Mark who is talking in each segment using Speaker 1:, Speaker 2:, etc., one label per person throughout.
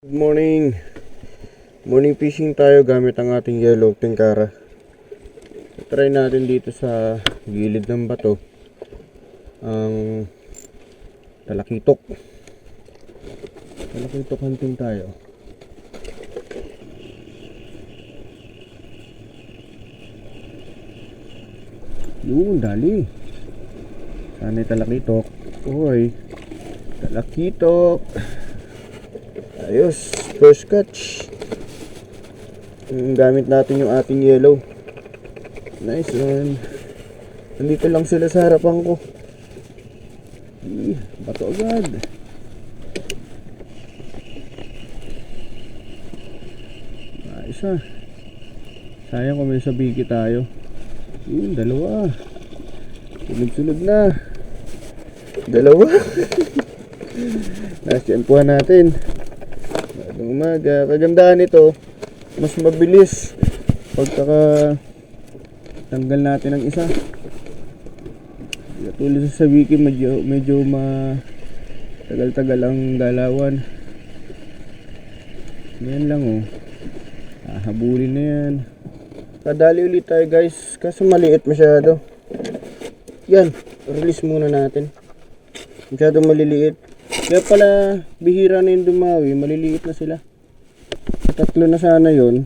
Speaker 1: Good morning. Morning fishing tayo gamit ang ating yellow tingkara. Try natin dito sa gilid ng bato ang talakitok. Talakitok hunting tayo. Yun, dali. Sana'y talakitok. Uy, talakitok. Ayos, first catch. Gamit natin yung ating yellow. Nice one. Nandito lang sila sa harapan ko. Bato agad. Ayos ah. Sayang kung may sabiki tayo. Dalawa. Sunod-sunod na. Dalawa. Nasyempuhan natin. Umaga, kagandahan nito, mas mabilis pagkaka tanggal natin ang isa. Tulad sa wiki, medyo tagal-tagal ang galawan. Yan lang oh. Habulin na yan. Kadali ulit tayo guys, kasi maliit masyado. Yan, release muna natin. Masyado maliliit. Kaya pala bihira na yung dumawi, maliliit na sila. Tatlo na sana yon.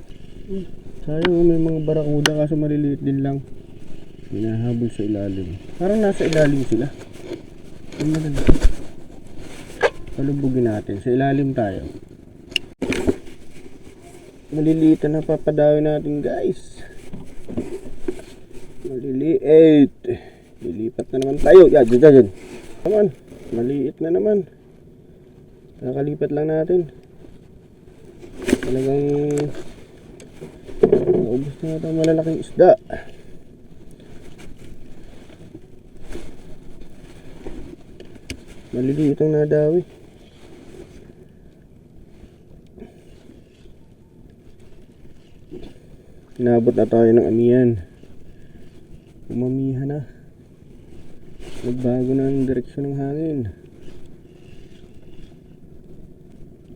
Speaker 1: Sayang may mga barakuda kaso maliliit din lang. Hinahabol sa ilalim. Parang nasa ilalim sila. Palubugin natin. Sa ilalim tayo. Maliliit na papadawi natin guys. Maliliit. Lilipat na naman tayo. Yan. Come on. Maliit na naman. Nakalipat lang natin. Talagang naubos na natin ang malalaking isda. Maliliit ang nadawi. Inabot na tayo ng amihan. Umamihan na. Nagbago na ang direksyon ng hangin.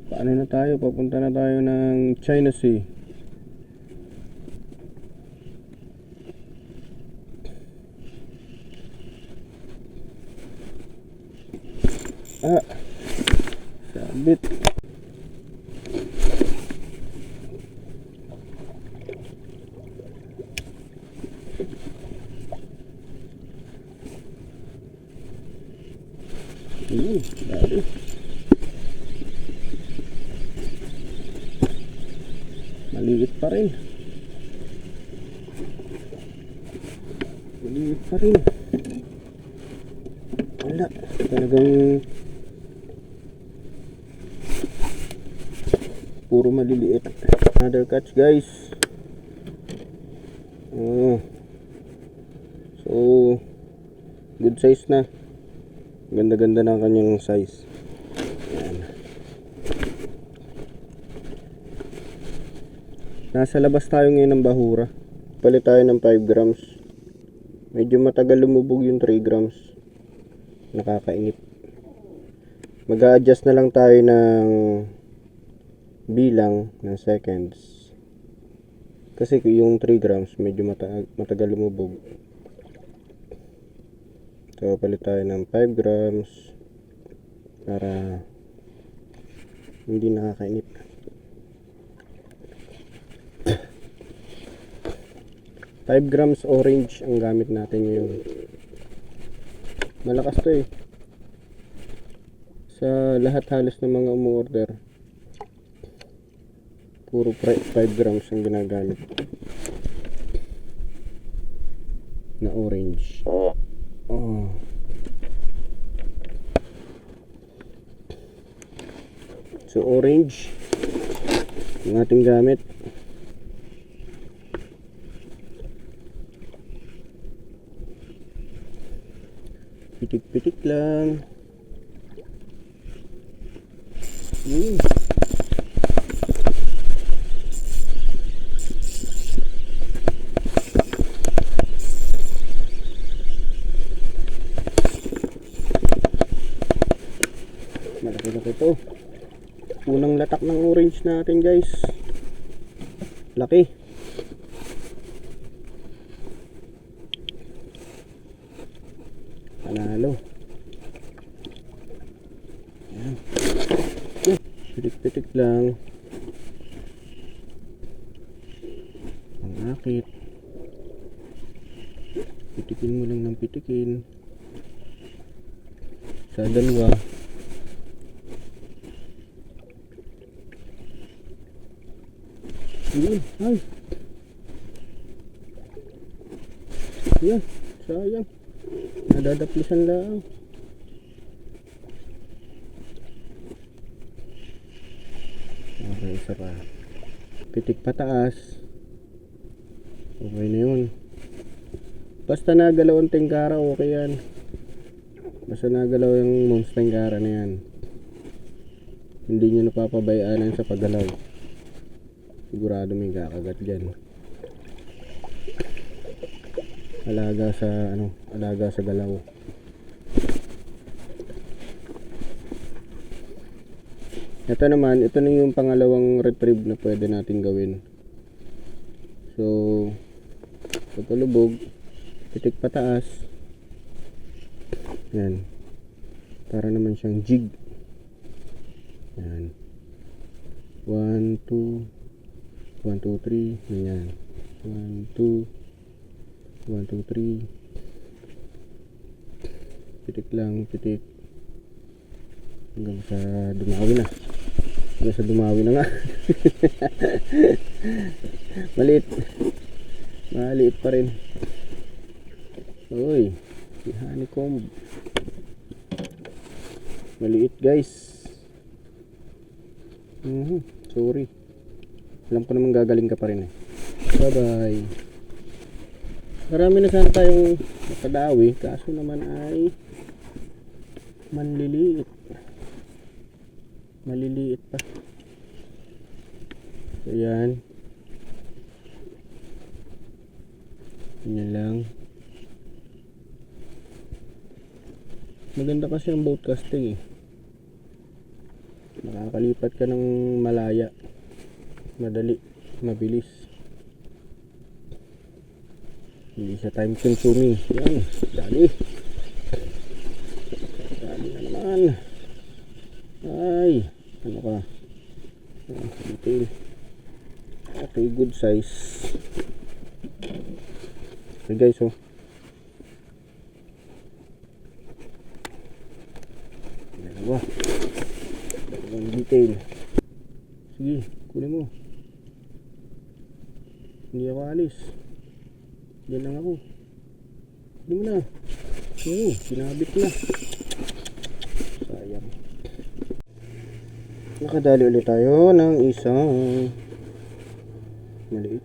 Speaker 1: Paano na tayo? Papunta na tayo ng China Sea. Sabit. Dali. Maliit pa rin. Wala. Talagang puro maliliit. Another catch guys. So good size na. Ganda-ganda na kanyang size. Ayan. Nasa labas tayo ngayon ng bahura. Palit tayo ng 5 grams. Medyo matagal lumubog yung 3 grams. Nakakainip. Mag-a-adjust na lang tayo ng bilang ng seconds. Kasi yung 3 grams medyo matagal lumubog. So palit tayo ng 5 grams para hindi nakakainip. 5 grams orange ang gamit natin ngayon. Malakas to eh. Sa lahat halos ng mga umu-order, puro 5 grams ang ginagamit na orange. So orange ang ating gamit. Pitik-pitik lang. Malaki-laki ito. Unang latak ng range natin guys. Laki. Panalo. Ayan. Pitik-pitik lang. Ang akit. Pitikin mo lang ng pitikin. Sa dalawa. Ay. Yan, sayang. Nadadaplisan lang. Okay, isa pa. Pitik pataas. Okay na yun. Basta nagalaw ang tengkara, okay yan. Basta nagalaw yung moms tengkara na yan. Hindi nyo napapabayaanan sa paggalaw. Sigurado may kakagat dyan. Alaga sa galaw. Ito naman, ito na yung pangalawang retrieve na pwede natin gawin. So, patulubog, pitik pataas. Yan. Para naman siyang jig. Yan. 1, 2, 1, 2, 3. Yan. 1, 2, 1, 2, 3. Pitik lang, pitik. Hanggang sa dumawi na. Hanggang sa dumawi na nga. Maliit pa rin. Uy, si honeycomb. Maliit guys. Sorry. Alam ko naman gagaling ka pa rin eh. Bye bye. Marami na sana tayong nakadawi. Kaso naman ay maliliit pa. So yan. Yan lang. Maganda kasi ang boat casting eh. Nakakalipat ka ng malaya. Madali, mabilis. Hindi siya time consuming. Yan, dali. Dali na naman. Ay, ano ka? Detail. Okay, good size. Okay guys, oh. Dalawang detail. Sige, kunin mo. Hindi ako alis. Diyan lang ako. Hindi mo na. Sinabit na. Sayang. Nakadali ulit tayo ng isang maliit.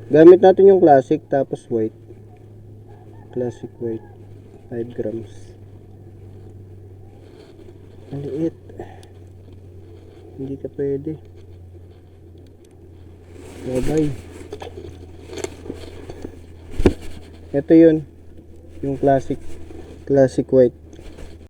Speaker 1: Gamit natin yung classic tapos white. Classic white. 5 grams. Maliit. Hindi ka pwede. Bye. Ito yun. Yung classic white.